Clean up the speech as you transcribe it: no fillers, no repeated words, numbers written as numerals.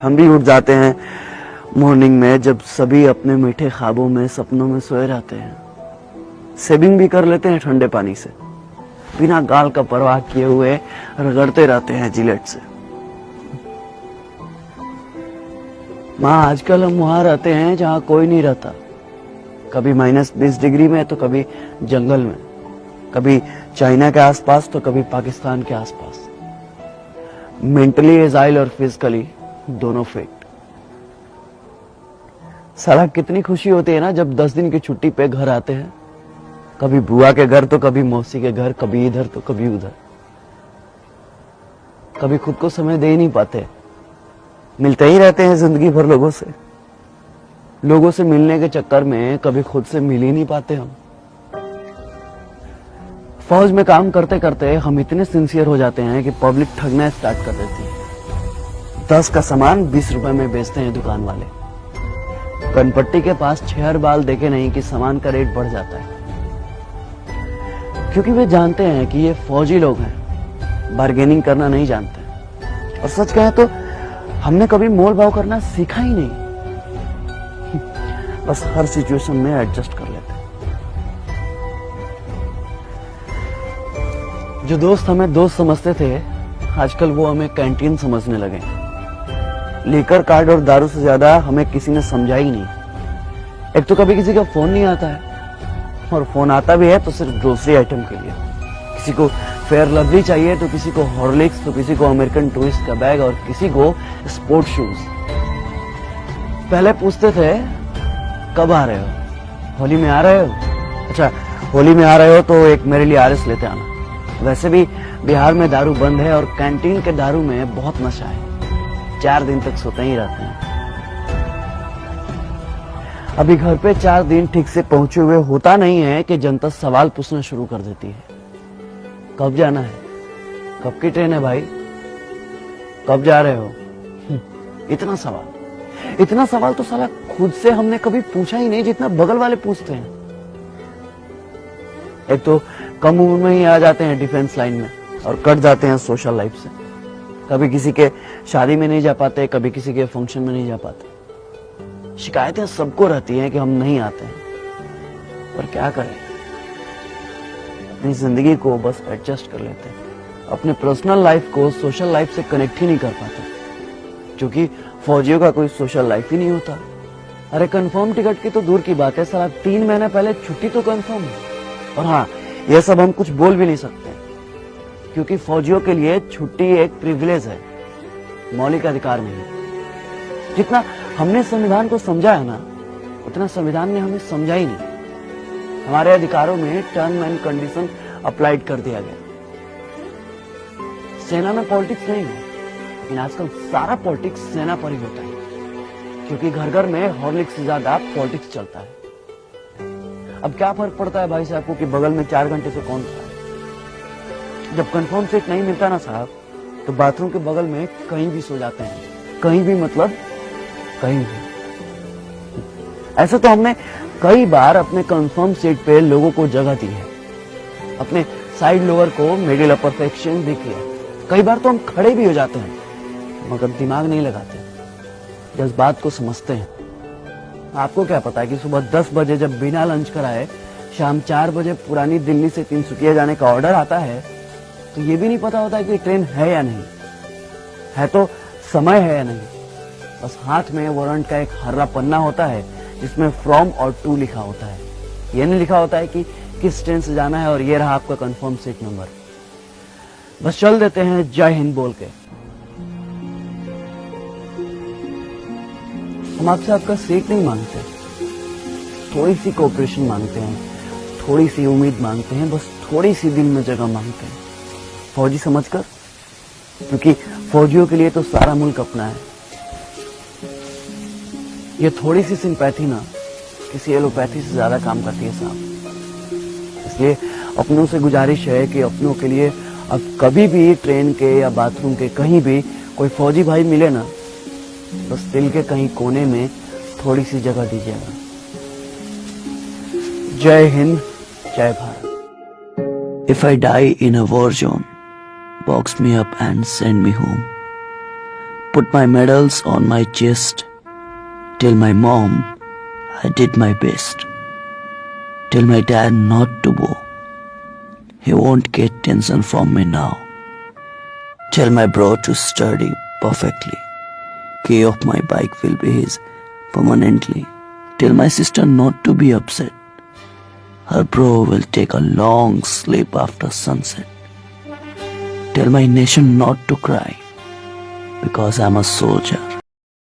हम भी उठ जाते हैं मॉर्निंग में जब सभी अपने मीठे ख्वाबों में सपनों में सोए रहते हैं। सेविंग भी कर लेते हैं ठंडे पानी से, बिना गाल का परवाह किए हुए रगड़ते रहते हैं जिलेट से। माँ आजकल हम वहां रहते हैं जहां कोई नहीं रहता, कभी -20 डिग्री में तो कभी जंगल में, कभी चाइना के आसपास तो कभी पाकिस्तान के आसपास। मेंटली एजाइल और फिजिकली दोनों फेट। साला कितनी खुशी होती है ना जब 10 दिन की छुट्टी पे घर आते हैं, कभी बुआ के घर तो कभी मौसी के घर, कभी इधर तो कभी उधर। कभी खुद को समय दे ही नहीं पाते, मिलते ही रहते हैं जिंदगी भर लोगों से। लोगों से मिलने के चक्कर में कभी खुद से मिल ही नहीं पाते हम। फौज में काम करते करते हम इतने सिंसियर हो जाते हैं कि पब्लिक ठगना स्टार्ट कर देती है। 10 का सामान 20 रुपए में बेचते हैं दुकान वाले। कनपट्टी के पास 6 बाल देखे नहीं कि सामान का रेट बढ़ जाता है, क्योंकि वे जानते हैं कि ये फौजी लोग हैं, बार्गेनिंग करना नहीं जानते। और सच कहें तो हमने कभी मोल भाव करना सीखा ही नहीं, बस हर सिचुएशन में एडजस्ट कर लेते हैं। जो दोस्त हमें दोस्त समझते थे, आजकल वो हमें कैंटीन समझने लगे। लेकर कार्ड और दारू से ज्यादा हमें किसी ने समझा ही नहीं। एक तो कभी किसी का फोन नहीं आता है, और फोन आता भी है तो सिर्फ ग्रोसरी आइटम के लिए। किसी को फेयर लवली चाहिए तो किसी को हॉर्लिक्स, तो किसी को अमेरिकन टूरिस्ट का बैग और किसी को स्पोर्ट शूज। पहले पूछते थे कब आ रहे हो, होली में आ रहे हो? अच्छा, होली में आ रहे हो तो एक मेरे लिए आरएस लेते आना। वैसे भी बिहार में दारू बंद है और कैंटीन के दारू में बहुत नशा है, 4 दिन तक सोते ही रहते हैं। अभी घर पे 4 दिन ठीक से पहुंचे हुए होता नहीं है कि जनता सवाल पूछना शुरू कर देती है। कब जाना है? कब की ट्रेन है भाई? कब जा रहे हो? इतना सवाल तो साला खुद से हमने कभी पूछा ही नहीं जितना बगल वाले पूछते हैं। एक तो कम उम्र में ही आ जाते हैं डिफेंस लाइन में और कट जाते हैं सोशल लाइफ से। कभी किसी के शादी में नहीं जा पाते, कभी किसी के फंक्शन में नहीं जा पाते। शिकायतें सबको रहती हैं कि हम नहीं आते हैं, पर क्या करें, अपनी जिंदगी को बस एडजस्ट कर लेते हैं। अपने पर्सनल लाइफ को सोशल लाइफ से कनेक्ट ही नहीं कर पाते, क्योंकि फौजियों का कोई सोशल लाइफ ही नहीं होता। अरे कंफर्म टिकट की तो दूर की बात है, साला 3 महीने पहले छुट्टी तो कंफर्म है। और हाँ, यह सब हम कुछ बोल भी नहीं सकते, क्योंकि फौजियों के लिए छुट्टी एक प्रिविलेज है, मौलिक अधिकार नहीं। जितना हमने संविधान को समझा है ना, उतना संविधान ने हमें समझा ही नहीं। हमारे अधिकारों में टर्म एंड कंडीशन अप्लाइड कर दिया गया। सेना में पॉलिटिक्स नहीं है, लेकिन आजकल सारा पॉलिटिक्स सेना पर ही होता है, क्योंकि घर घर में हॉर्लिक्स से ज्यादा पॉलिटिक्स चलता है। अब क्या फर्क पड़ता है भाई साहब को कि बगल में 4 घंटे से कौन था? जब कंफर्म सीट नहीं मिलता ना साहब, तो बाथरूम के बगल में कहीं भी सो जाते हैं। कहीं भी मतलब कहीं भी। ऐसा तो हमने कई बार अपने कंफर्म सीट पे लोगों को जगह दी है, अपने साइड लोअर को मिडिल अपर सेक्शन भी किया। कई बार तो हम खड़े भी हो जाते हैं, मगर दिमाग नहीं लगाते, जज्बात को समझते हैं। आपको क्या पता है कि सुबह 10 बजे जब बिना लंच कराए शाम 4 बजे पुरानी दिल्ली से तिनसुकिया जाने का ऑर्डर आता है, तो ये भी नहीं पता होता है कि ट्रेन है या नहीं है, तो समय है या नहीं। बस हाथ में वारंट का एक हर्रा पन्ना होता है जिसमें फ्रॉम और टू लिखा होता है। ये नहीं लिखा होता है कि किस ट्रेन से जाना है और ये रहा आपका कंफर्म सीट नंबर। बस चल देते हैं जय हिंद बोल के। हम आपसे आपका सीट नहीं मांगते, थोड़ी सी कोऑपरेशन मांगते हैं, थोड़ी सी उम्मीद मांगते हैं, बस थोड़ी सी दिल में जगह मांगते हैं, फौजी समझकर। क्योंकि फौजियों के लिए तो सारा मुल्क अपना है। ये थोड़ी सी सिंपैथी ना किसी एलोपैथी से ज्यादा काम करती है साहब। इसलिए अपनों से गुजारिश है कि अपनों के लिए अब कभी भी ट्रेन के या बाथरूम के कहीं भी कोई फौजी भाई मिले ना, बस दिल के कहीं कोने में थोड़ी सी जगह दीजिएगा। जय हिंद, जय Bharat. If I die in a war zone, box me up and send me home. Put my medals on my chest. Tell my mom I did my best. Tell my dad not to go. He won't get tension from me now. Tell my bro to study perfectly. Key of my bike will be his permanently. Tell my sister not to be upset. Her bro will take a long sleep after sunset. Tell my nation not to cry because I'm a soldier.